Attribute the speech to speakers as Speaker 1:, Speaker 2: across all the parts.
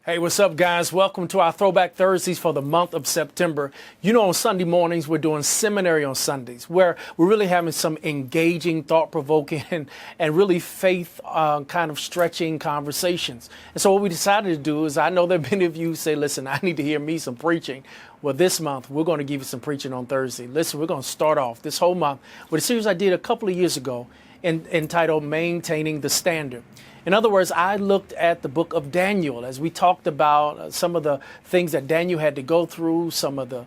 Speaker 1: Hey, what's up, guys? Welcome to our Throwback Thursdays for the month of September. You know, on Sunday mornings, we're doing seminary on Sundays, where we're really having some engaging, thought-provoking, and really faith kind of stretching conversations. And so what we decided to do is, I know that many of you say, listen, I need to hear me some preaching. Well, this month, we're going to give you some preaching on Thursday. Listen, we're going to start off this whole month with a series I did a couple of years ago entitled Maintaining the Standard. In other words, I looked at the book of Daniel as we talked about some of the things that Daniel had to go through, some of the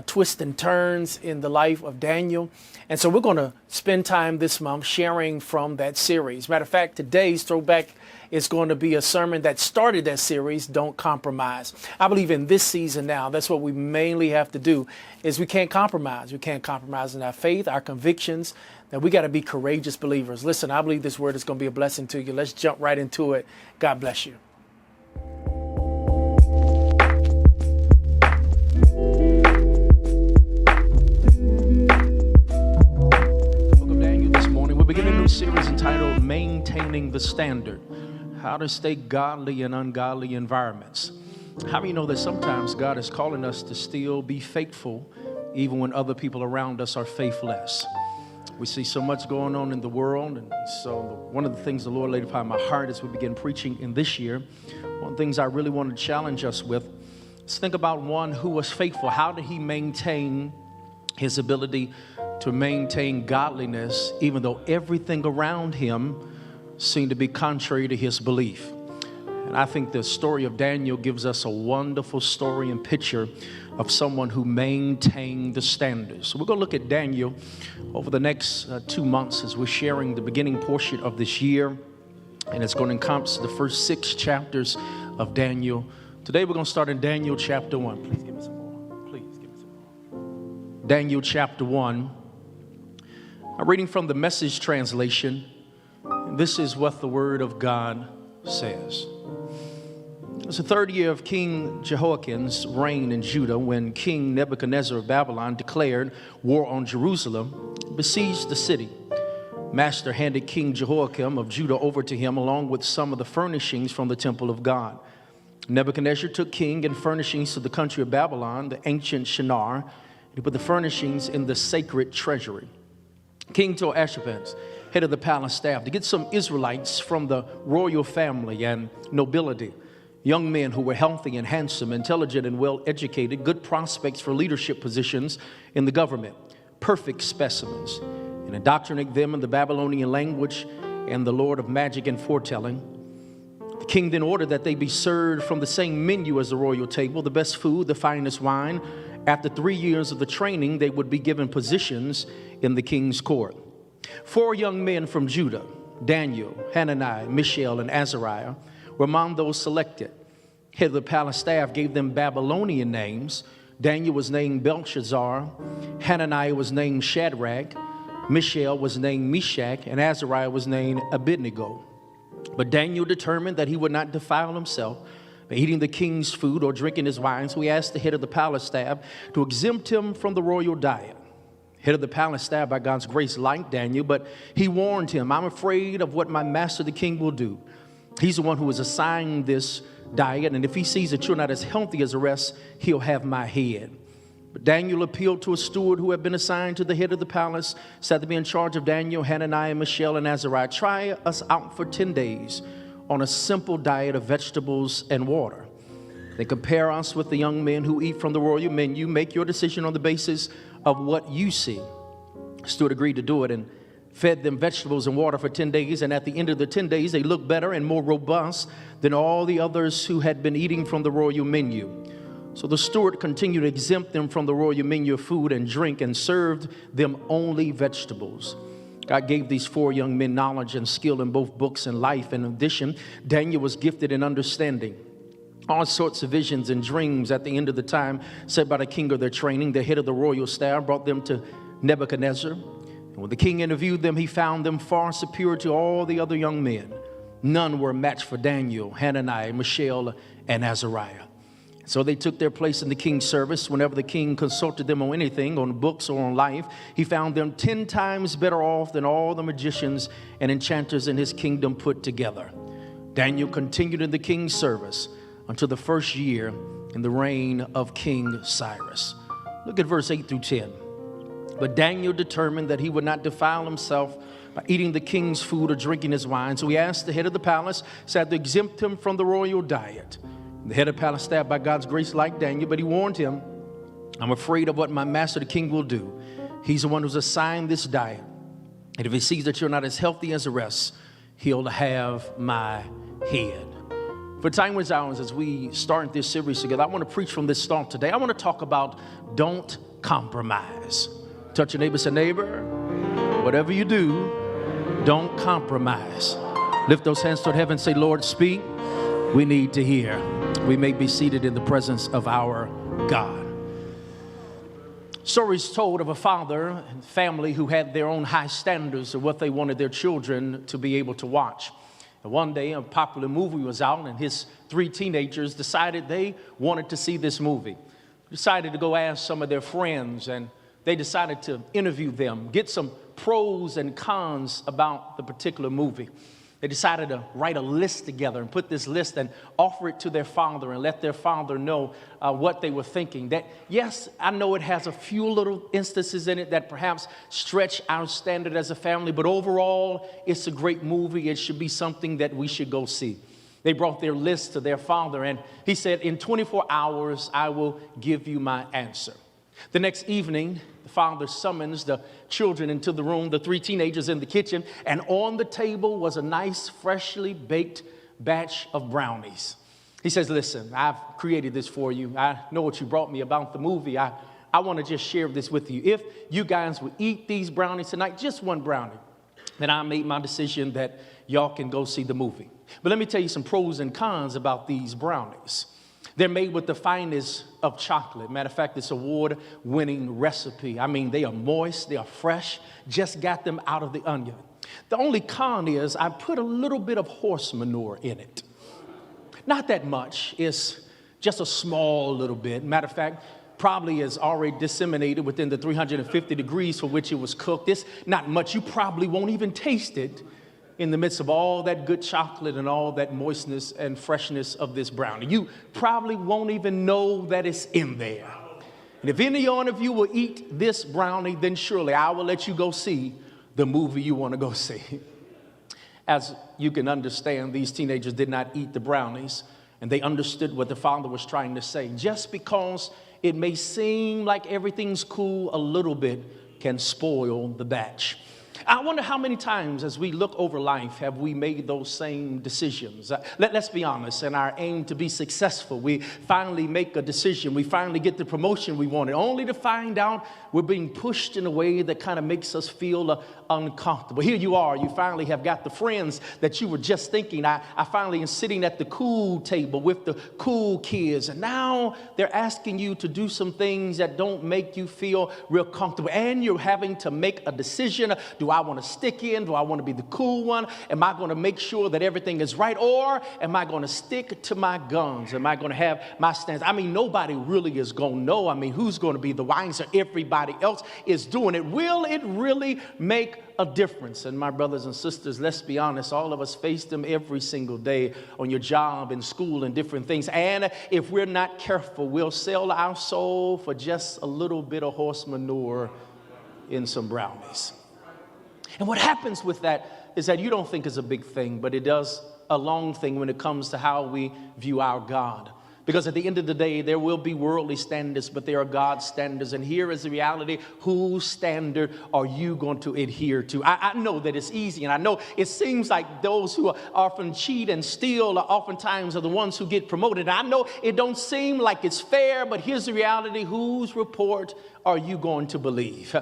Speaker 1: twists and turns in the life of Daniel. And so we're going to spend time this month sharing from that series. Matter of fact, today's Throwback is going to be a sermon that started that series, Don't Compromise. I believe in this season now, that's what we mainly have to do, is we can't compromise. We can't compromise in our faith, our convictions, that we got to be courageous believers. Listen, I believe this word is going to be a blessing to you. Let's jump right into it. God bless you. Book of Daniel this morning. We're beginning a new series entitled Maintaining the Standard. How to stay godly in ungodly environments. How do you know that sometimes God is calling us to still be faithful even when other people around us are faithless? We see so much going on in the world, and so one of the things the Lord laid upon my heart as we begin preaching in this year, one of the things I really want to challenge us with is think about one who was faithful. How did he maintain his ability to maintain godliness even though everything around him seemed to be contrary to his belief? And I think the story of Daniel gives us a wonderful story and picture of someone who maintained the standards. So we're going to look at Daniel over the next 2 months as we're sharing the beginning portion of this year. And it's going to encompass the first 6 chapters of Daniel. Today we're going to start in Daniel chapter 1. Please give me some more. Please give me some more. Daniel chapter 1. I'm reading from the Message translation. And this is what the Word of God says. It was the 3rd year of King Jehoiakim's reign in Judah when King Nebuchadnezzar of Babylon declared war on Jerusalem and besieged the city. Master handed King Jehoiakim of Judah over to him along with some of the furnishings from the temple of God. Nebuchadnezzar took king and furnishings to the country of Babylon, the ancient Shinar, and he put the furnishings in the sacred treasury. King told Ashpenaz, head of the palace staff, to get some Israelites from the royal family and nobility, young men who were healthy and handsome, intelligent and well-educated, good prospects for leadership positions in the government, perfect specimens, and indoctrinate them in the Babylonian language and the Lord of magic and foretelling. The king then ordered that they be served from the same menu as the royal table, the best food, the finest wine. After 3 years of the training, they would be given positions in the king's court. 4 young men from Judah, Daniel, Hananiah, Mishael, and Azariah, were among those selected. Head of the palace staff gave them Babylonian names. Daniel was named Belshazzar, Hananiah was named Shadrach, Mishael was named Meshach, and Azariah was named Abednego. But Daniel determined that he would not defile himself by eating the king's food or drinking his wine, so he asked the head of the palace staff to exempt him from the royal diet. Head of the palace staff, by God's grace, liked Daniel, but he warned him, I'm afraid of what my master the king will do. He's the one who is assigned this diet, and if he sees that you're not as healthy as the rest, he'll have my head. But Daniel appealed to a steward who had been assigned to the head of the palace, said to be in charge of Daniel, Hananiah, Mishael, and Azariah. Try us out for 10 days on a simple diet of vegetables and water. They compare us with the young men who eat from the royal menu. Make your decision on the basis of what you see. The steward agreed to do it and fed them vegetables and water for 10 days. And at the end of the 10 days, they looked better and more robust than all the others who had been eating from the royal menu. So the steward continued to exempt them from the royal menu of food and drink and served them only vegetables. God gave these 4 young men knowledge and skill in both books and life. In addition, Daniel was gifted in understanding all sorts of visions and dreams at the end of the time set by the king of their training. The head of the royal staff brought them to Nebuchadnezzar. And when the king interviewed them, he found them far superior to all the other young men. None were a match for Daniel, Hananiah, Mishael, and Azariah. So they took their place in the king's service. Whenever the king consulted them on anything, on books or on life, he found them 10 times better off than all the magicians and enchanters in his kingdom put together. Daniel continued in the king's service until the first year in the reign of King Cyrus. Look at verse 8 through 10. But Daniel determined that he would not defile himself by eating the king's food or drinking his wine. So he asked the head of the palace, said to exempt him from the royal diet. The head of the palace stabbed by God's grace like Daniel, but he warned him, I'm afraid of what my master the king will do. He's the one who's assigned this diet. And if he sees that you're not as healthy as the rest, he'll have my head. For time was ours as we start this series together, I want to preach from this start today. I want to talk about don't compromise. Touch your neighbor, say, neighbor, whatever you do, don't compromise. Lift those hands toward heaven, say, Lord, speak. We need to hear. We may be seated in the presence of our God. Stories told of a father and family who had their own high standards of what they wanted their children to be able to watch. And one day, a popular movie was out, and his 3 teenagers decided they wanted to see this movie. Decided to go ask some of their friends, and they decided to interview them, get some pros and cons about the particular movie. They decided to write a list together and put this list and offer it to their father and let their father know what they were thinking. That, yes, I know it has a few little instances in it that perhaps stretch our standard as a family, but overall, it's a great movie. It should be something that we should go see. They brought their list to their father, and he said, in 24 hours, I will give you my answer. The next evening, the father summons the children into the room, the 3 teenagers in the kitchen, and on the table was a nice, freshly baked batch of brownies. He says, listen, I've created this for you. I know what you brought me about the movie. I want to just share this with you. If you guys would eat these brownies tonight, just one brownie, then I made my decision that y'all can go see the movie. But let me tell you some pros and cons about these brownies. They're made with the finest of chocolate. Matter of fact, it's an award-winning recipe. I mean, they are moist, they are fresh, just got them out of the onion. The only con is I put a little bit of horse manure in it. Not that much, it's just a small little bit. Matter of fact, probably is already disseminated within the 350 degrees for which it was cooked. It's not much. You probably won't even taste it in the midst of all that good chocolate and all that moistness and freshness of this brownie. You probably won't even know that it's in there. And if any one of you will eat this brownie, then surely I will let you go see the movie you want to go see. As you can understand, these teenagers did not eat the brownies, and they understood what the father was trying to say. Just because it may seem like everything's cool a little bit can spoil the batch. I wonder how many times as we look over life have we made those same decisions. Let's be honest, in our aim to be successful, we finally make a decision. We finally get the promotion we wanted, only to find out we're being pushed in a way that kind of makes us feel uncomfortable. Here you are, you finally have got the friends that you were just thinking, I finally am sitting at the cool table with the cool kids, and now they're asking you to do some things that don't make you feel real comfortable, and you're having to make a decision. Do I want to stick in? Do I want to be the cool one? Am I going to make sure that everything is right? Or am I going to stick to my guns? Am I going to have my stance? I mean, nobody really is going to know. I mean, who's going to be the wiser? Everybody else is doing it. Will it really make a difference? And my brothers and sisters, let's be honest, all of us face them every single day on your job, in school, and different things. And if we're not careful, we'll sell our soul for just a little bit of horse manure in some brownies. And what happens with that is that you don't think it's a big thing, but it does a long thing when it comes to how we view our God. Because at the end of the day, there will be worldly standards, but there are God's standards. And here is the reality. Whose standard are you going to adhere to? I know that it's easy, and I know it seems like those who often cheat and steal are oftentimes are the ones who get promoted. I know it don't seem like it's fair, but here's the reality. Whose report are you going to believe?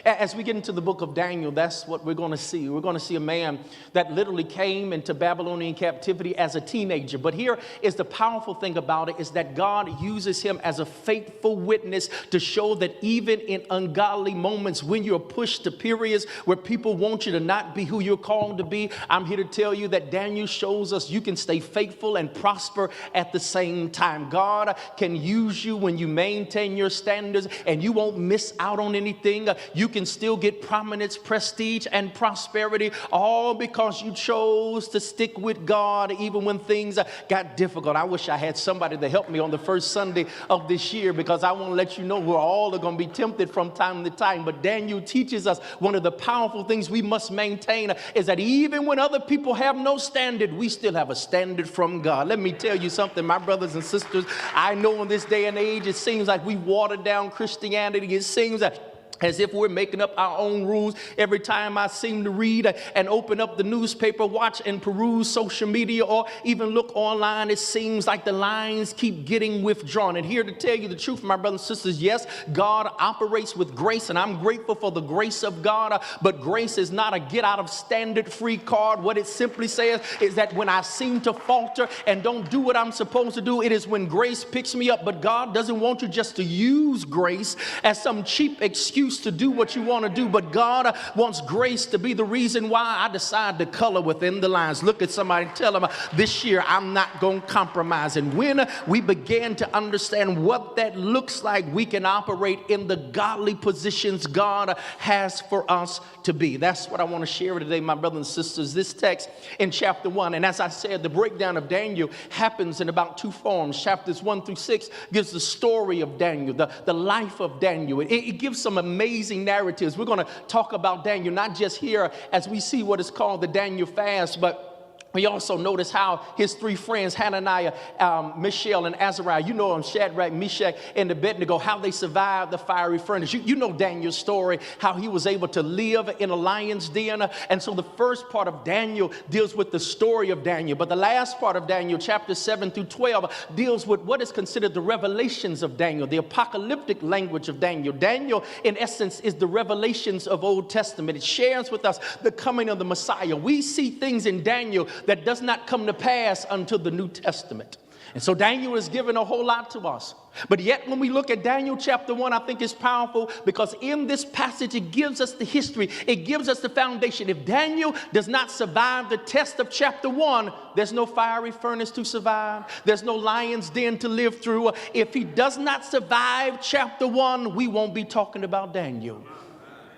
Speaker 1: As we get into the book of Daniel, that's what we're going to see. We're going to see a man that literally came into Babylonian captivity as a teenager. But here is the powerful thing about it, is that God uses him as a faithful witness to show that even in ungodly moments, when you're pushed to periods where people want you to not be who you're called to be, I'm here to tell you that Daniel shows us you can stay faithful and prosper at the same time. God can use you when you maintain your standards, and you won't miss out on anything. you can still get prominence, prestige, and prosperity, all because you chose to stick with God even when things got difficult. I wish I had somebody to help me on the first Sunday of this year, because I want to let you know we're all going to be tempted from time to time. But Daniel teaches us one of the powerful things we must maintain is that even when other people have no standard, we still have a standard from God. Let me tell you something, my brothers and sisters. I know in this day and age, it seems like we watered down Christianity. It seems that as if we're making up our own rules. Every time I seem to read and open up the newspaper, watch and peruse social media, or even look online, it seems like the lines keep getting withdrawn. And here to tell you the truth, my brothers and sisters, yes, God operates with grace, and I'm grateful for the grace of God, but grace is not a get-out-of-standard-free card. What it simply says is that when I seem to falter and don't do what I'm supposed to do, it is when grace picks me up. But God doesn't want you just to use grace as some cheap excuse to do what you want to do, but God wants grace to be the reason why I decide to color within the lines. Look at somebody and tell them, this year I'm not going to compromise. And when we begin to understand what that looks like, we can operate in the godly positions God has for us to be. That's what I want to share today, my brothers and sisters. This text in chapter 1, and as I said, the breakdown of Daniel happens in about two forms. Chapters 1 through 6 gives the story of Daniel, the life of Daniel. It gives some amazing narratives. We're going to talk about Daniel, not just here as we see what is called the Daniel fast, but we also notice how his three friends, Hananiah, Mishael, and Azariah, you know them, Shadrach, Meshach, and Abednego, how they survived the fiery furnace. You know Daniel's story, how he was able to live in a lion's den. And so the first part of Daniel deals with the story of Daniel. But the last part of Daniel, chapters 7 through 12, deals with what is considered the revelations of Daniel, the apocalyptic language of Daniel. Daniel, in essence, is the revelations of Old Testament. It shares with us the coming of the Messiah. We see things in Daniel that does not come to pass until the New Testament. And so Daniel is given a whole lot to us. But yet when we look at Daniel chapter 1, I think it's powerful because in this passage, it gives us the history. It gives us the foundation. If Daniel does not survive the test of chapter 1, there's no fiery furnace to survive. There's no lion's den to live through. If he does not survive chapter 1, we won't be talking about Daniel.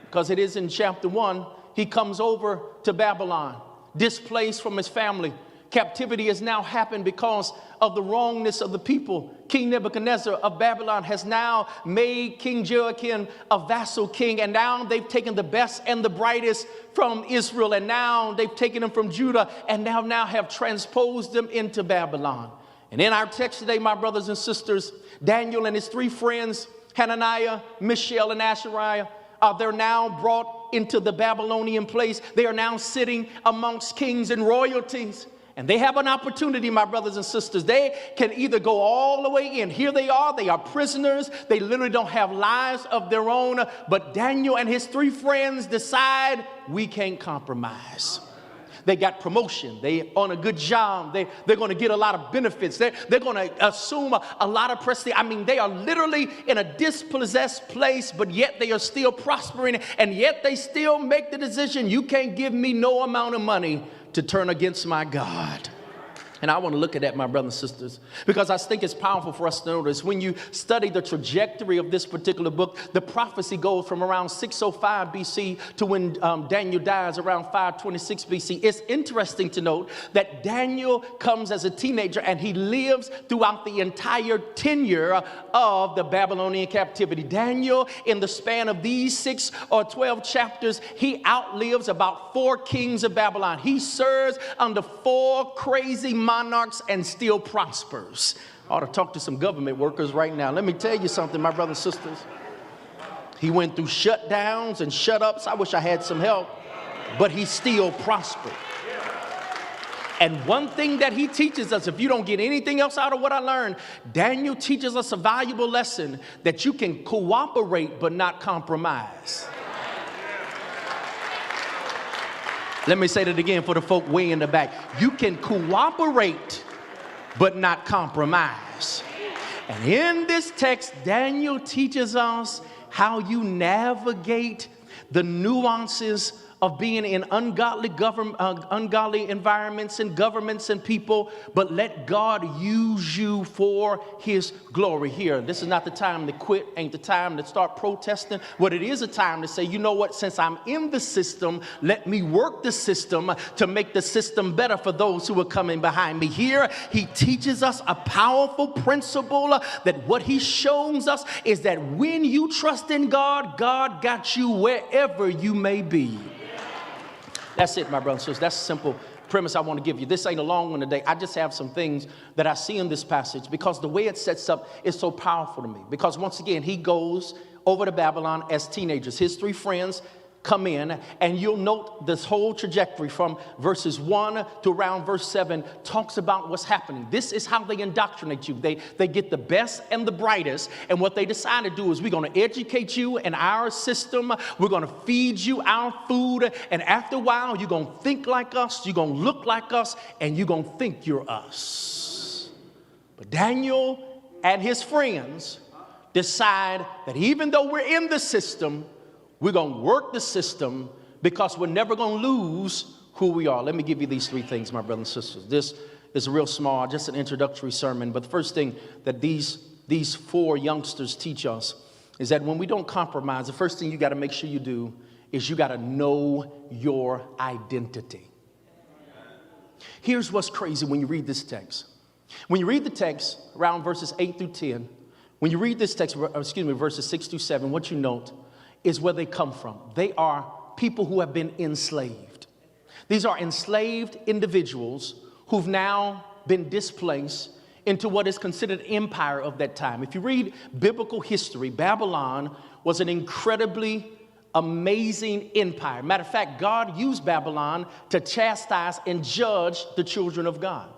Speaker 1: Because it is in chapter 1, he comes over to Babylon, displaced from his family. Captivity has now happened because of the wrongness of the people. King Nebuchadnezzar of Babylon has now made King Joachim a vassal king, and now they've taken the best and the brightest from Israel, and now they've taken them from Judah, and now have transposed them into Babylon. And in our text today, my brothers and sisters, Daniel and his three friends, Hananiah, Mishael, and Azariah, they're now brought into the Babylonian place. They are now sitting amongst kings and royalties. And they have an opportunity, my brothers and sisters. They can either go all the way in. Here they are prisoners. They literally don't have lives of their own. But Daniel and his three friends decide we can't compromise. They got promotion. They on a good job. They're going to get a lot of benefits. They're going to assume a lot of prestige. I mean, they are literally in a dispossessed place, but yet they are still prospering. And yet they still make the decision, you can't give me no amount of money to turn against my God. And I want to look at that, my brothers and sisters, because I think it's powerful for us to notice. When you study the trajectory of this particular book, the prophecy goes from around 605 BC to when Daniel dies around 526 BC. It's interesting to note that Daniel comes as a teenager and he lives throughout the entire tenure of the Babylonian captivity. Daniel, in the span of these 6 or 12 chapters, he outlives about 4 kings of Babylon. He serves under 4 crazy monarchs and still prospers. I ought to talk to some government workers right now. Let me tell you something, my brothers and sisters. He went through shutdowns and shut-ups. I wish I had some help. But he still prospered. And one thing that he teaches us, if you don't get anything else out of what I learned, Daniel teaches us a valuable lesson that you can cooperate but not compromise. Let me say that again for the folk way in the back. You can cooperate, but not compromise. And in this text, Daniel teaches us how you navigate the nuances of being in ungodly environments and governments and people, but let God use you for his glory. Here, this is not the time to quit, ain't the time to start protesting. What it is a time to say, you know what, since I'm in the system, let me work the system to make the system better for those who are coming behind me. Here, he teaches us a powerful principle that what he shows us is that when you trust in God, God got you wherever you may be. That's it, my brothers and sisters. That's a simple premise I want to give you. This ain't a long one today. I just have some things that I see in this passage because the way it sets up is so powerful to me. Because once again, he goes over to Babylon as teenagers. His three friends come in, and you'll note this whole trajectory from verses 1 to around verse 7 talks about what's happening. This is how they indoctrinate you. They get the best and the brightest, and what they decide to do is we're going to educate you in our system. We're going to feed you our food, and after a while, you're going to think like us, you're going to look like us, and you're going to think you're us. But Daniel and his friends decide that even though we're in the system, we're going to work the system because we're never going to lose who we are. Let me give you these three things, my brothers and sisters. This is real small, just an introductory sermon. But the first thing that these four youngsters teach us is that when we don't compromise, the first thing you got to make sure you do is you got to know your identity. Here's what's crazy when you read this text. When you read the text around verses 8 through 10, when you read this text, verses 6 through 7, what you note is where they come from. They are people who have been enslaved. These are enslaved individuals who've now been displaced into what is considered empire of that time. If you read biblical history, Babylon was an incredibly amazing empire. Matter of fact, God used Babylon to chastise and judge the children of God.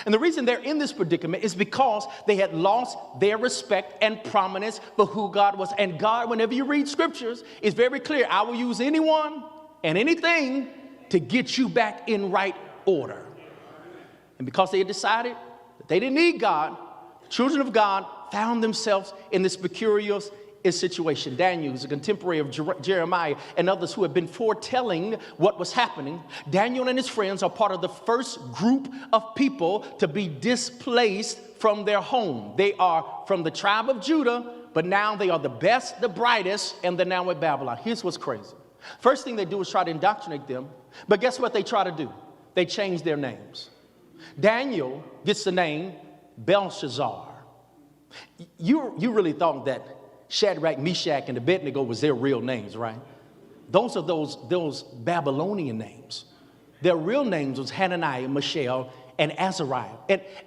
Speaker 1: And the reason they're in this predicament is because they had lost their respect and prominence for who God was. And God, whenever you read scriptures, is very clear. I will use anyone and anything to get you back in right order. And because they had decided that they didn't need God, the children of God found themselves in this peculiar situation. Daniel, who's a contemporary of Jeremiah and others who have been foretelling what was happening. Daniel and his friends are part of the first group of people to be displaced from their home. They are from the tribe of Judah, but now they are the best, the brightest, and they're now at Babylon. Here's what's crazy. First thing they do is try to indoctrinate them, but guess what they try to do? They change their names. Daniel gets the name Belshazzar. You really thought that Shadrach, Meshach, and Abednego was their real names, right? Those are those Babylonian names. Their real names was Hananiah, Mishael, and Azariah.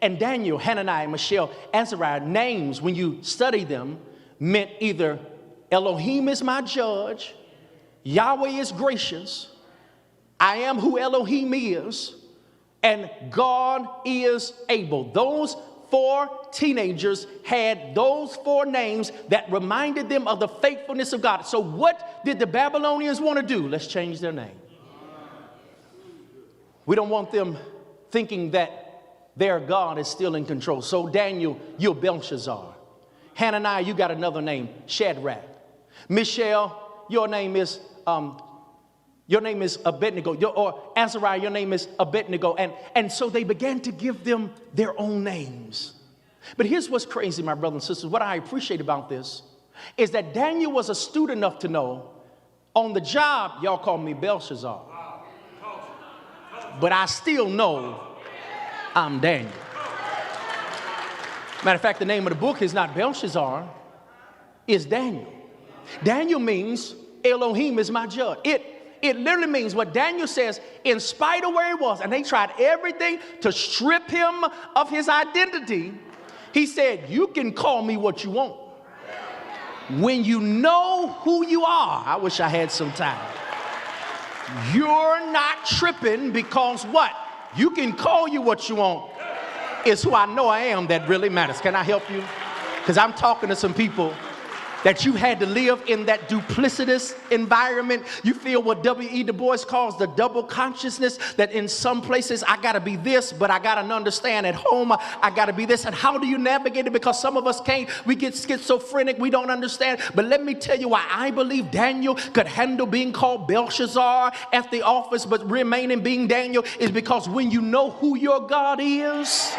Speaker 1: And Daniel, Hananiah, Mishael, Azariah, names, when you study them, meant either Elohim is my judge, Yahweh is gracious, I am who Elohim is, and God is able. Those four teenagers had those four names that reminded them of the faithfulness of God. So what did the Babylonians want to do? Let's change their name. We don't want them thinking that their God is still in control. So Daniel, you're Belshazzar. Hananiah, you got another name, Shadrach. Mishael, your name is Abednego, or Azariah, your name is Abednego. And so they began to give them their own names. But here's what's crazy, my brothers and sisters. What I appreciate about this is that Daniel was astute enough to know on the job, y'all call me Belshazzar. But I still know I'm Daniel. Matter of fact, the name of the book is not Belshazzar, it's Daniel. Daniel means Elohim is my judge. It literally means what Daniel says, in spite of where he was, and they tried everything to strip him of his identity, he said, you can call me what you want. When you know who you are, I wish I had some time. You're not tripping because what? You can call you what you want. It's who I know I am that really matters. Can I help you? Because I'm talking to some people that you had to live in that duplicitous environment. You feel what W.E. Du Bois calls the double consciousness, that in some places I got to be this, but I got to understand at home I got to be this. And how do you navigate it? Because some of us can't. We get schizophrenic. We don't understand. But let me tell you why I believe Daniel could handle being called Belshazzar at the office, but remaining being Daniel, is because when you know who your God is.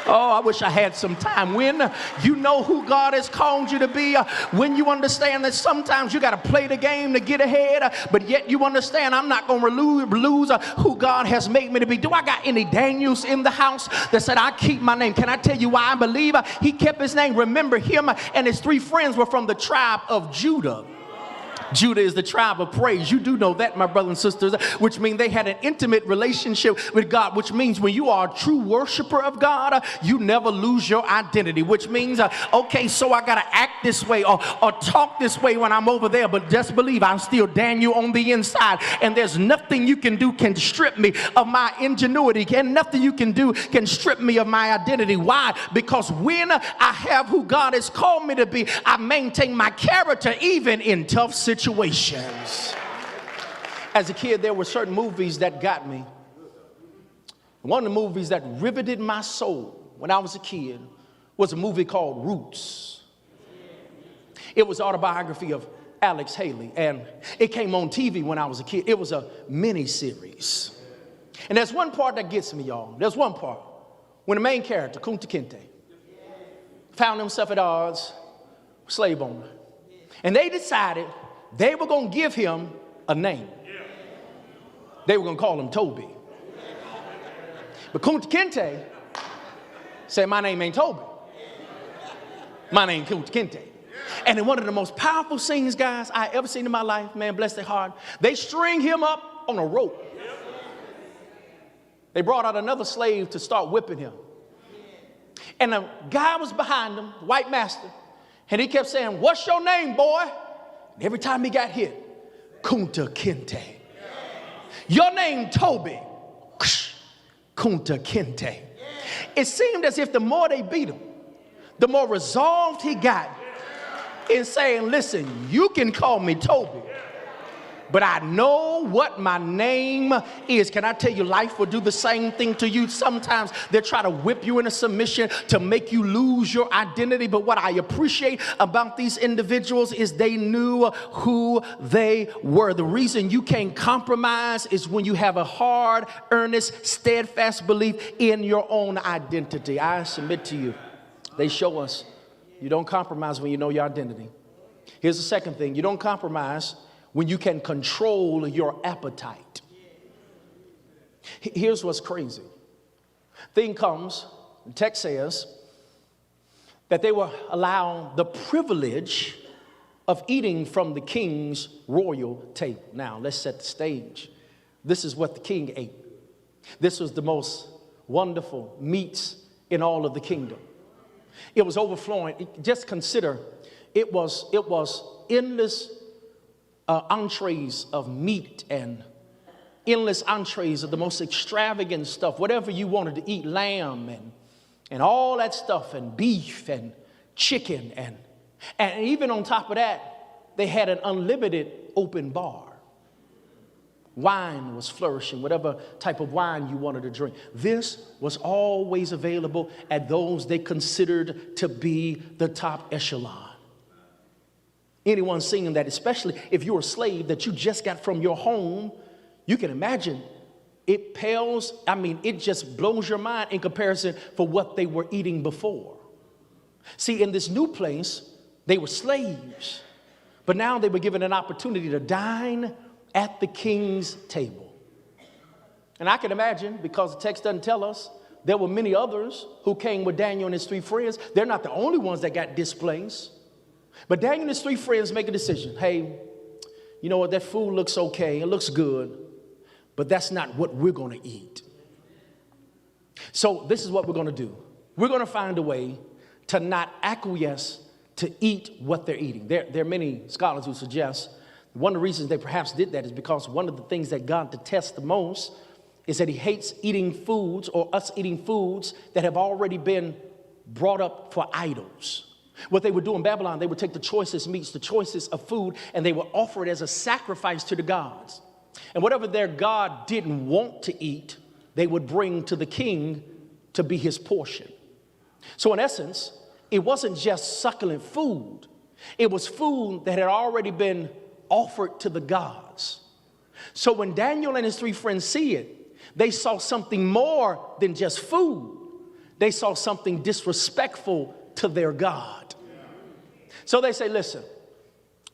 Speaker 1: Oh, I wish I had some time. When you know who God has called you to be, when you understand that sometimes you got to play the game to get ahead, but yet you understand I'm not going to lose who God has made me to be. Do I got any Daniels in the house that said, I keep my name? Can I tell you why I believe he kept his name? Remember, him and his 3 friends were from the tribe of Judah. Judah is the tribe of praise. You do know that, my brothers and sisters, which means they had an intimate relationship with God, which means when you are a true worshiper of God, you never lose your identity, which means, okay, so I got to act this way or talk this way when I'm over there, but just believe I'm still Daniel on the inside, and there's nothing you can do can strip me of my ingenuity, and nothing you can do can strip me of my identity. Why? Because when I have who God has called me to be, I maintain my character even in tough situations. As a kid, there were certain movies that got me. One of the movies that riveted my soul when I was a kid was a movie called Roots. It was autobiography of Alex Haley, and it came on TV when I was a kid. It was a mini series. And there's one part that gets me, y'all. There's one part when the main character, Kunta Kinte, found himself at odds with a slave owner. And they decided they were going to give him a name. They were going to call him Toby. But Kunta Kinte said, my name ain't Toby. My name Kunta Kinte. And in one of the most powerful scenes, guys, I ever seen in my life, man, bless their heart, they string him up on a rope. They brought out another slave to start whipping him. And a guy was behind him, white master, and he kept saying, what's your name, boy? And every time he got hit, Kunta Kinte. Your name, Toby. Kunta Kinte. It seemed as if the more they beat him, the more resolved he got in saying, listen, you can call me Toby, but I know what my name is. Can I tell you, life will do the same thing to you. Sometimes they'll try to whip you into submission to make you lose your identity. But what I appreciate about these individuals is they knew who they were. The reason you can't compromise is when you have a hard, earnest, steadfast belief in your own identity. I submit to you, they show us you don't compromise when you know your identity. Here's the second thing. You don't compromise when you can control your appetite. Here's what's crazy. Thing comes, the text says, that they were allowed the privilege of eating from the king's royal table. Now, let's set the stage. This is what the king ate. This was the most wonderful meats in all of the kingdom. It was overflowing. Just consider, it was endless entrees of meat and endless entrees of the most extravagant stuff, whatever you wanted to eat, lamb and all that stuff, and beef and chicken, and even on top of that, they had an unlimited open bar. Wine was flourishing, whatever type of wine you wanted to drink. This was always available at those they considered to be the top echelon. Anyone seeing that, especially if you're a slave that you just got from your home, you can imagine it pales, it just blows your mind in comparison for what they were eating before. See, in this new place, they were slaves, but now they were given an opportunity to dine at the king's table. And I can imagine, because the text doesn't tell us, there were many others who came with Daniel and his 3 friends. They're not the only ones that got displaced. But Daniel and his 3 friends make a decision. Hey, you know what? That food looks okay. It looks good. But that's not what we're going to eat. So this is what we're going to do. We're going to find a way to not acquiesce to eat what they're eating. There are many scholars who suggest one of the reasons they perhaps did that is because one of the things that God detests the most is that he hates eating foods, or us eating foods that have already been brought up for idols. What they would do in Babylon, they would take the choicest meats, the choicest of food, and they would offer it as a sacrifice to the gods. And whatever their god didn't want to eat, they would bring to the king to be his portion. So in essence, it wasn't just succulent food. It was food that had already been offered to the gods. So when Daniel and his three friends see it, they saw something more than just food. They saw something disrespectful to their God. So they say, listen,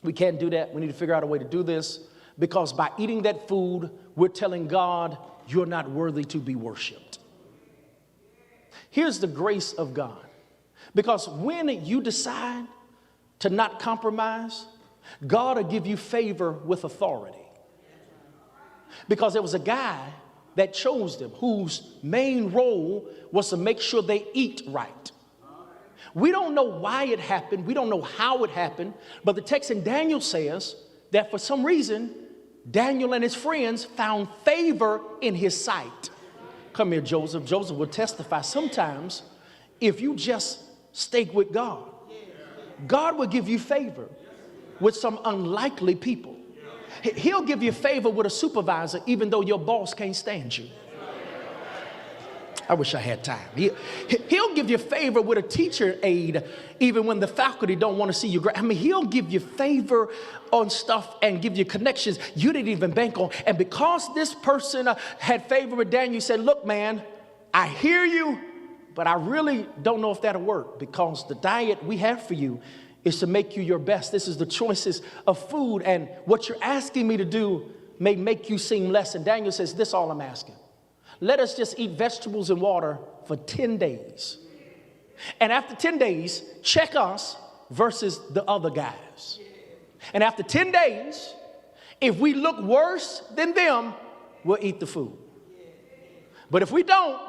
Speaker 1: we can't do that. We need to figure out a way to do this, because by eating that food, we're telling God, you're not worthy to be worshiped. Here's the grace of God. Because when you decide to not compromise, God will give you favor with authority. Because there was a guy that chose them whose main role was to make sure they eat right. We don't know why it happened. We don't know how it happened. But the text in Daniel says that for some reason, Daniel and his friends found favor in his sight. Come here, Joseph. Joseph will testify. Sometimes if you just stay with God, God will give you favor with some unlikely people. He'll give you favor with a supervisor even though your boss can't stand you. I wish I had time. He'll give you favor with a teacher aide even when the faculty don't want to see you. I mean, he'll give you favor on stuff and give you connections you didn't even bank on. And because this person had favor with Daniel, he said, look, man, I hear you, but I really don't know if that'll work, because the diet we have for you is to make you your best. This is the choices of food, and what you're asking me to do may make you seem less. And Daniel says, this is all I'm asking. Let us just eat vegetables and water for 10 days. And after 10 days, check us versus the other guys. And after 10 days, if we look worse than them, we'll eat the food. But if we don't,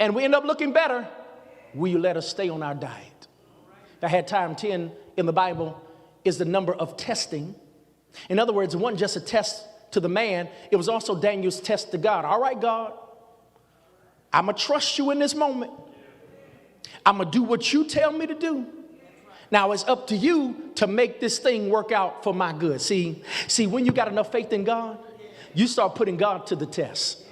Speaker 1: and we end up looking better, will you let us stay on our diet? If I had time, 10 in the Bible is the number of testing. In other words, it wasn't just a test to the man, it was also Daniel's test to God. All right, God, I'm going to trust you in this moment. I'm going to do what you tell me to do. Now it's up to you to make this thing work out for my good. See, when you got enough faith in God, you start putting God to the test.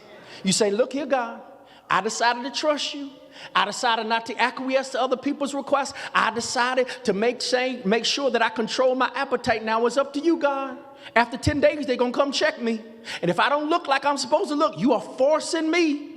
Speaker 1: You say, look here, God, I decided to trust you. I decided not to acquiesce to other people's requests. I decided to make sure that I control my appetite. Now it's up to you, God. After 10 days, they're going to come check me. And if I don't look like I'm supposed to look, you are forcing me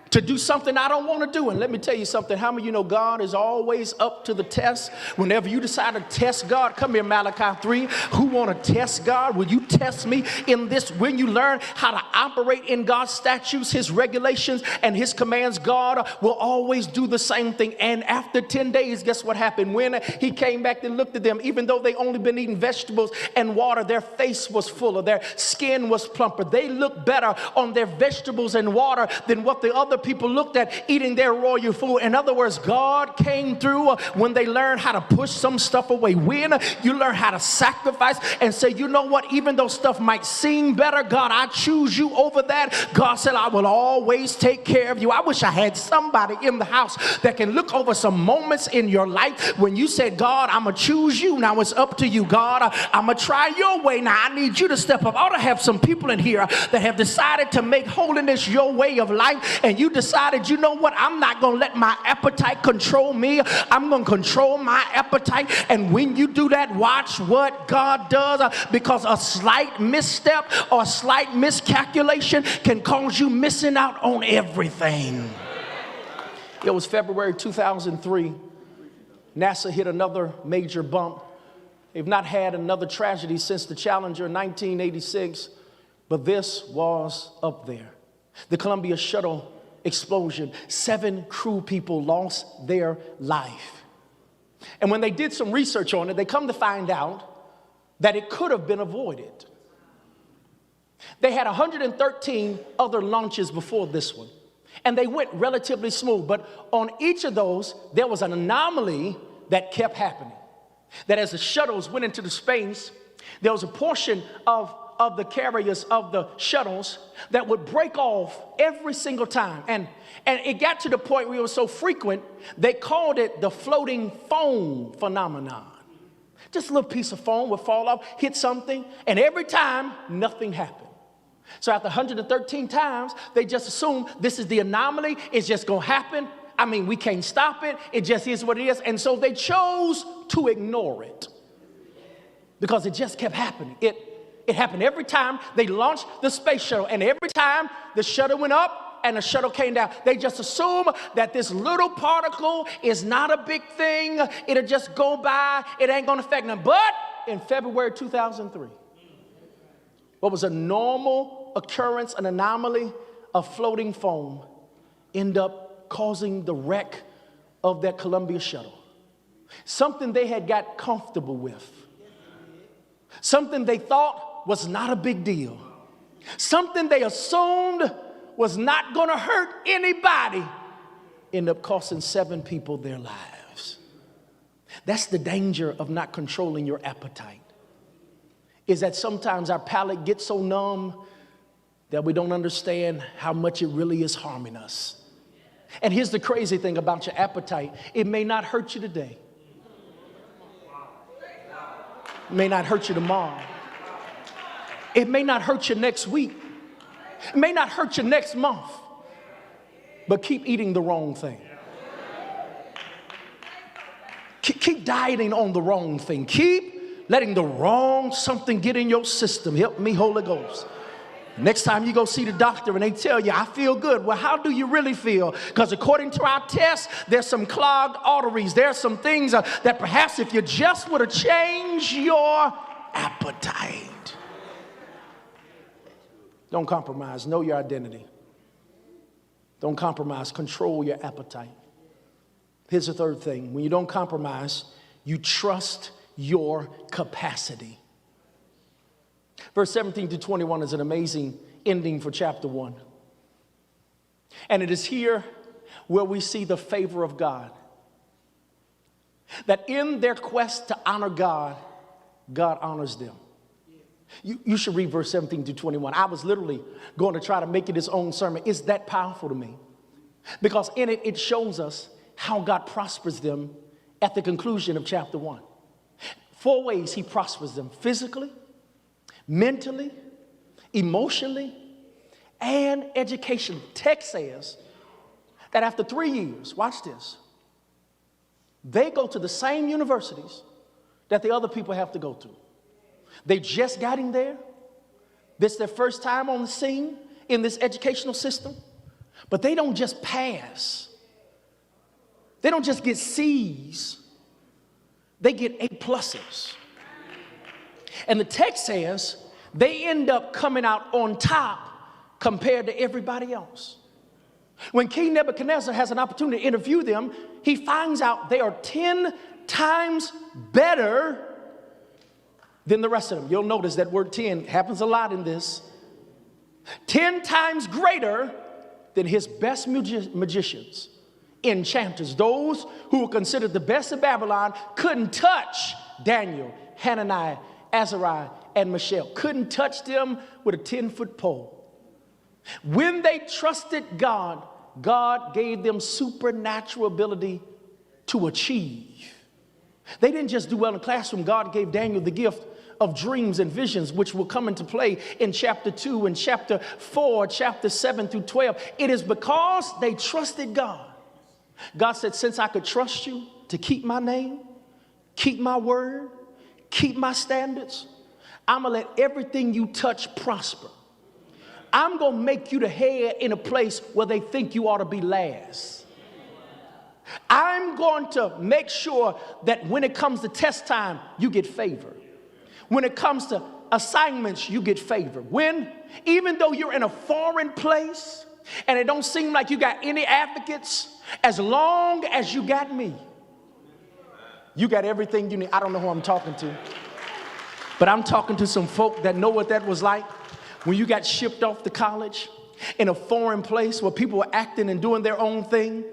Speaker 1: to do something I don't want to do. And let me tell you something. How many of you know God is always up to the test? Whenever you decide to test God, come here, Malachi 3. Who want to test God? Will you test me in this? When you learn how to operate in God's statutes, his regulations, and his commands, God will always do the same thing. And after 10 days, guess what happened? When he came back and looked at them, even though they only been eating vegetables and water, their face was fuller, their skin was plumper. They looked better on their vegetables and water than what the other people looked at eating their royal food. In other words, God came through when they learned how to push some stuff away. When you learn how to sacrifice and say, you know what, even though stuff might seem better, God, I choose you over that. God said, I will always take care of you. I wish I had somebody in the house that can look over some moments in your life when you said, God, I'm going to choose you. Now it's up to you, God. I'm going to try your way. Now I need you to step up. I ought to have some people in here that have decided to make holiness your way of life, and you decided, you know what, I'm not going to let my appetite control me. I'm going to control my appetite. And when you do that, watch what God does, because a slight misstep or a slight miscalculation can cause you missing out on everything. It was February 2003. NASA hit another major bump. They've not had another tragedy since the Challenger in 1986, but this was up there. The Columbia Shuttle explosion. 7 crew people lost their life. And when they did some research on it, they come to find out that it could have been avoided. They had 113 other launches before this one, and they went relatively smooth. But on each of those, there was an anomaly that kept happening. That as the shuttles went into the space, there was a portion of of the carriers of the shuttles that would break off every single time. And it got to the point where it was so frequent, they called it the floating foam phenomenon. Just a little piece of foam would fall off, hit something, and every time, nothing happened. So after 113 times, they just assumed this is the anomaly. It's just going to happen. I mean, we can't stop it. It just is what it is. And so they chose to ignore it because it just kept happening. It happened every time they launched the space shuttle, and every time the shuttle went up and the shuttle came down. They just assume that this little particle is not a big thing. It'll just go by. It ain't going to affect them. But in February 2003, what was a normal occurrence, an anomaly of floating foam, ended up causing the wreck of that Columbia shuttle. Something they had got comfortable with. Something they thought was not a big deal. Something they assumed was not going to hurt anybody ended up costing 7 people their lives. That's the danger of not controlling your appetite. Is that sometimes our palate gets so numb that we don't understand how much it really is harming us. And here's the crazy thing about your appetite. It may not hurt you today. It may not hurt you tomorrow. It may not hurt you next week. It may not hurt you next month. But keep eating the wrong thing. Keep dieting on the wrong thing. Keep letting the wrong something get in your system. Help me, Holy Ghost. Next time you go see the doctor and they tell you, I feel good. Well, how do you really feel? Because according to our tests, there's some clogged arteries. There's some things that perhaps if you just would have changed your appetite. Don't compromise. Know your identity. Don't compromise. Control your appetite. Here's the third thing. When you don't compromise, you trust your capacity. Verse 17 to 21 is an amazing ending for chapter 1. And it is here where we see the favor of God. That in their quest to honor God, God honors them. You should read verse 17 to 21. I was literally going to try to make it its own sermon. It's that powerful to me. Because in it, it shows us how God prospers them at the conclusion of chapter 1. 4 ways he prospers them: physically, mentally, emotionally, and educationally. Text says that after 3 years, watch this, they go to the same universities that the other people have to go to. They just got in there. This is their first time on the scene in this educational system. But they don't just pass. They don't just get C's. They get A+. And the text says they end up coming out on top compared to everybody else. When King Nebuchadnezzar has an opportunity to interview them, he finds out they are 10 times better than the rest of them. You'll notice that word 10 happens a lot in this. 10 times greater than his best magicians, enchanters. Those who were considered the best of Babylon couldn't touch Daniel, Hananiah, Azariah, and Mishael. Couldn't touch them with a 10-foot pole. When they trusted God, God gave them supernatural ability to achieve. They didn't just do well in the classroom. God gave Daniel the gift of dreams and visions, which will come into play in chapter 2 and chapter 4, chapter 7 through 12. It is because they trusted God. God said, since I could trust you to keep my name, keep my word, keep my standards, I'm going to let everything you touch prosper. I'm going to make you the head in a place where they think you ought to be last. I'm going to make sure that when it comes to test time, you get favor. When it comes to assignments, you get favor. Even though you're in a foreign place and it don't seem like you got any advocates, as long as you got me, you got everything you need. I don't know who I'm talking to, but I'm talking to some folk that know what that was like when you got shipped off to college in a foreign place where people were acting and doing their own thing.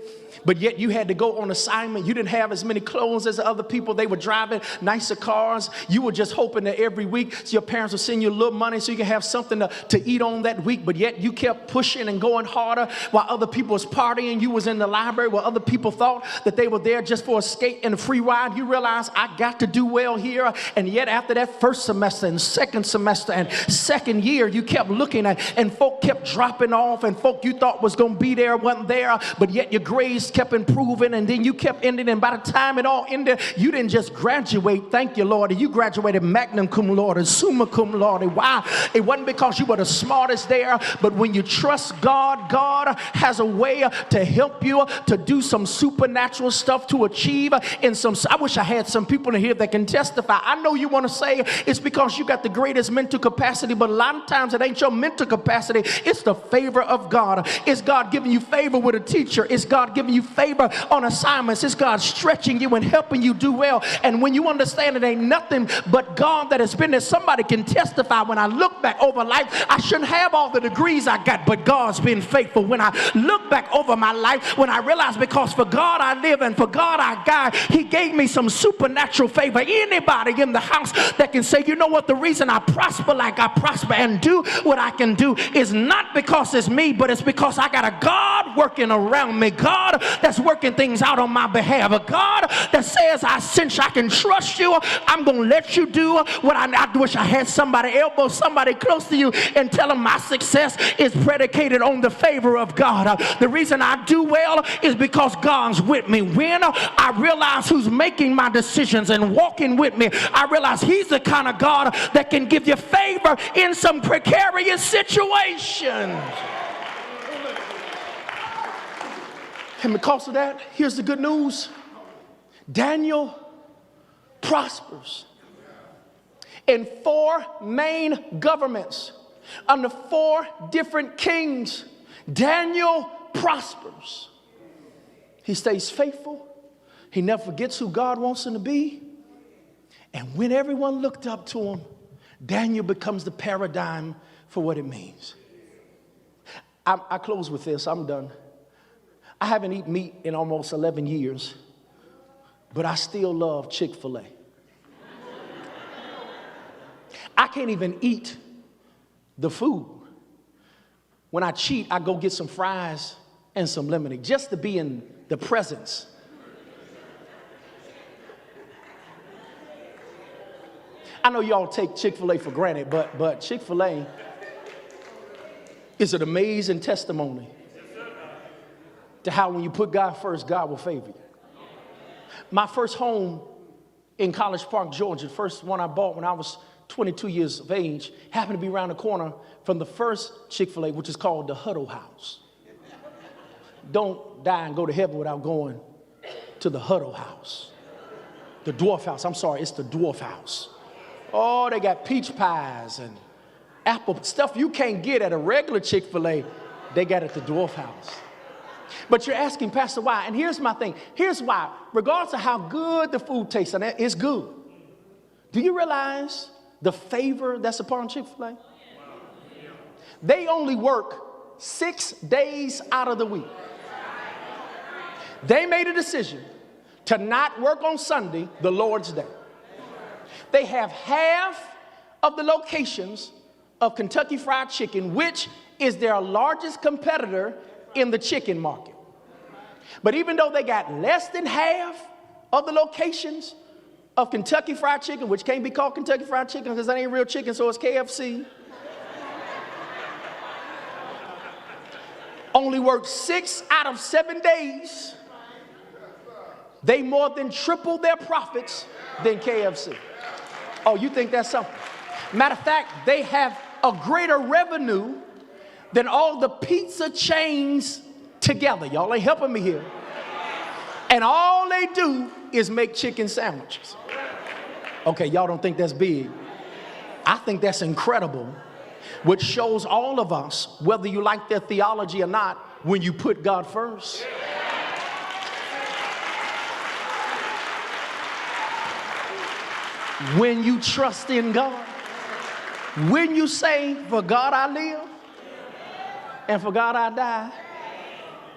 Speaker 1: But yet you had to go on assignment. You didn't have as many clothes as the other people. They were driving nicer cars. You were just hoping that every week your parents would send you a little money so you can have something to eat on that week. But yet you kept pushing and going harder while other people was partying. You was in the library where other people thought that they were there just for a skate and a free ride. You realize I got to do well here. And yet after that first semester and second semester and second year, you kept looking at, and folk kept dropping off, and folk you thought was going to be there wasn't there. But yet your grades kept improving, and then you kept ending, and by the time it all ended, you didn't just graduate, thank you Lord, you graduated magna cum laude and summa cum laude. Why? It wasn't because you were the smartest there, but when you trust God, God has a way to help you to do some supernatural stuff to achieve in some. I wish I had some people in here that can testify. I know you want to say it's because you got the greatest mental capacity, but a lot of times it ain't your mental capacity, it's the favor of God. It's God giving you favor with a teacher. It's God giving you favor on assignments. It's God stretching you and helping you do well. And when you understand it ain't nothing but God that has been there, somebody can testify. When I look back over life, I shouldn't have all the degrees I got, but God's been faithful. When I look back over my life, when I realize because for God I live and for God I die, he gave me some supernatural favor. Anybody in the house that can say, you know what, the reason I prosper like I prosper and do what I can do is not because it's me, but it's because I got a God working around me. God that's working things out on my behalf. A God that says, since I can trust you, I'm going to let you do what I wish I had somebody elbow somebody close to you and tell them my success is predicated on the favor of God. The reason I do well is because God's with me. When I realize who's making my decisions and walking with me, I realize he's the kind of God that can give you favor in some precarious situations. And because of that, here's the good news. Daniel prospers in 4 main governments under 4 different kings. Daniel prospers. He stays faithful. He never forgets who God wants him to be. And when everyone looked up to him, Daniel becomes the paradigm for what it means. I close with this. I'm done. I haven't eaten meat in almost 11 years, but I still love Chick-fil-A. I can't even eat the food. When I cheat, I go get some fries and some lemonade just to be in the presence. I know y'all take Chick-fil-A for granted, but Chick-fil-A is an amazing testimony to how when you put God first, God will favor you. My first home in College Park, Georgia, the first one I bought when I was 22 years of age, happened to be around the corner from the first Chick-fil-A, which is called the Shuttle House. Don't die and go to heaven without going to the Shuttle House. The Dwarf House, I'm sorry, it's the Dwarf House. Oh, they got peach pies and apple stuff you can't get at a regular Chick-fil-A, they got at the Dwarf House. But you're asking, Pastor, why? And here's my thing. Here's why. Regardless of how good the food tastes, and it's good. Do you realize the favor that's upon Chick-fil-A? They only work 6 days out of the week. They made a decision to not work on Sunday, the Lord's Day. They have half of the locations of Kentucky Fried Chicken, which is their largest competitor in the chicken market. But even though they got less than half of the locations of Kentucky Fried Chicken, which can't be called Kentucky Fried Chicken because that ain't real chicken, so it's KFC, only worked 6 out of 7 days, they more than tripled their profits than KFC. Oh, you think that's something? Matter of fact, they have a greater revenue than all the pizza chains together. Y'all ain't helping me here. And all they do is make chicken sandwiches. Okay, y'all don't think that's big. I think that's incredible, which shows all of us, whether you like their theology or not, when you put God first. When you trust in God, when you say, for God I live, and for God I die,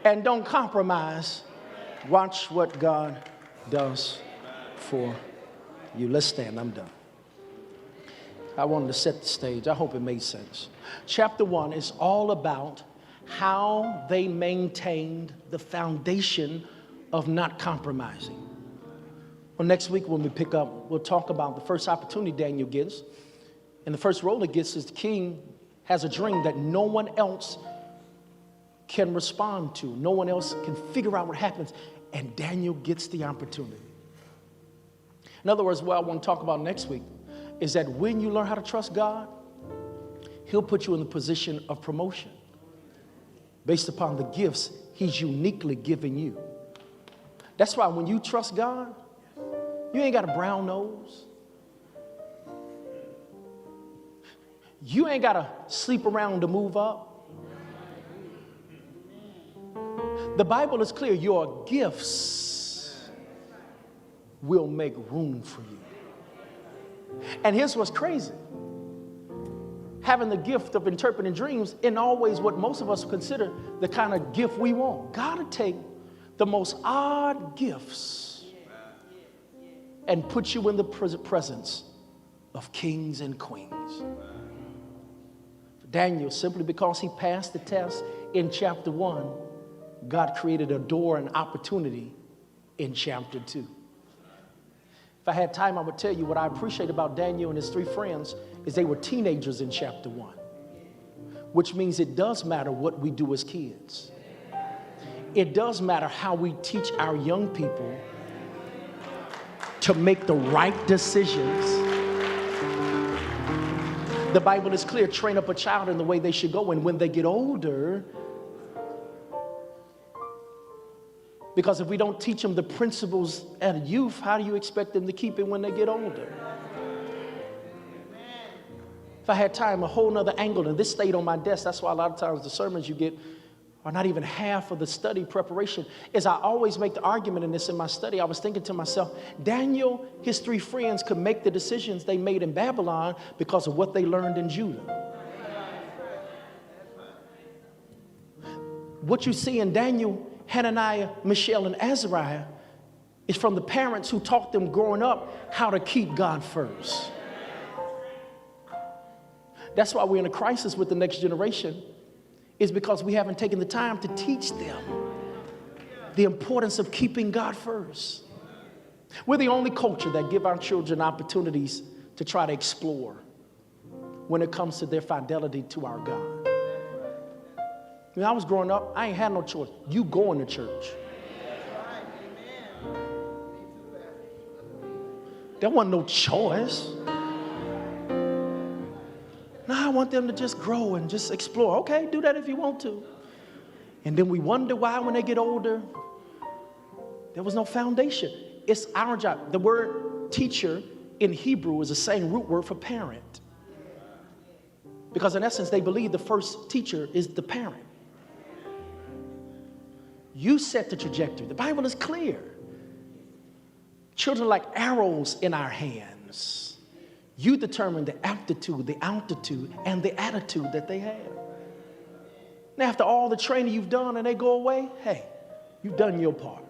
Speaker 1: and don't compromise Watch what God does for you. Let's stand. I'm done. I wanted to set the stage. I hope it made sense. Chapter 1 is all about how they maintained the foundation of not compromising. Well, next week when we pick up, we'll talk about the first opportunity Daniel gets. And the first role it gets is the king has a dream that no one else can respond to. No one else can figure out what happens. And Daniel gets the opportunity. In other words, what I want to talk about next week is that when you learn how to trust God, he'll put you in the position of promotion based upon the gifts he's uniquely given you. That's why when you trust God, you ain't got a brown nose. You ain't got to sleep around to move up. The Bible is clear. Your gifts will make room for you. And here's what's crazy. Having the gift of interpreting dreams isn't always what most of us consider the kind of gift we want. God will take the most odd gifts and put you in the presence of kings and queens. Daniel, simply because he passed the test in chapter 1, God created a door and opportunity in chapter 2. If I had time, I would tell you what I appreciate about Daniel and his 3 friends is they were teenagers in chapter 1, which means it does matter what we do as kids. It does matter how we teach our young people to make the right decisions. The Bible is clear, train up a child in the way they should go, and when they get older, because if we don't teach them the principles at youth, how do you expect them to keep it when they get older? If I had time, a whole nother angle, and this stayed on my desk. That's why a lot of times the sermons you get are not even half of the study preparation. Is I always make the argument in this in my study. I was thinking to myself, Daniel, his 3 friends could make the decisions they made in Babylon because of what they learned in Judah. What you see in Daniel, Hananiah, Mishael, and Azariah is from the parents who taught them growing up how to keep God first. That's why we're in a crisis with the next generation, is because we haven't taken the time to teach them the importance of keeping God first. We're the only culture that give our children opportunities to try to explore when it comes to their fidelity to our God. When I was growing up, I ain't had no choice. You going to church. There wasn't no choice. Now I want them to just grow and just explore. Okay, do that if you want to. And then we wonder why when they get older, there was no foundation. It's our job. The word teacher in Hebrew is the same root word for parent. Because in essence, they believe the first teacher is the parent. You set the trajectory. The Bible is clear. Children are like arrows in our hands. You determine the aptitude, the altitude, and the attitude that they have. And after all the training you've done and they go away, hey, you've done your part.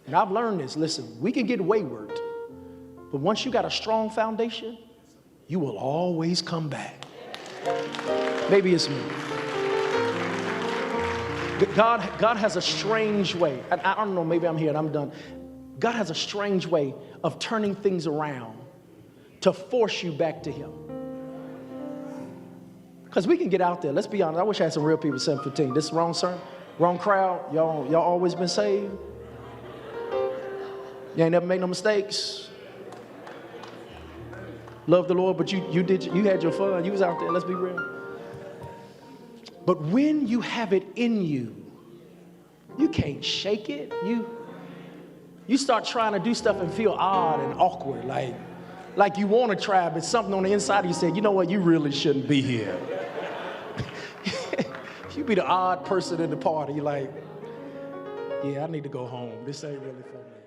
Speaker 1: And I've learned this. Listen, we can get wayward, but once you got a strong foundation, you will always come back. Maybe it's me. God has a strange way. I don't know, maybe I'm here and I'm done. God has a strange way of turning things around to force you back to him. Because we can get out there. Let's be honest. I wish I had some real people at 7:15. This is wrong sermon, wrong crowd. Y'all always been saved. You ain't never made no mistakes. Love the Lord, but you had your fun. You was out there. Let's be real. But when you have it in you, you can't shake it. You start trying to do stuff and feel odd and awkward, like you want to try, but something on the inside of you said, you know what, you really shouldn't be here. You be the odd person in the party, like, yeah, I need to go home. This ain't really for me.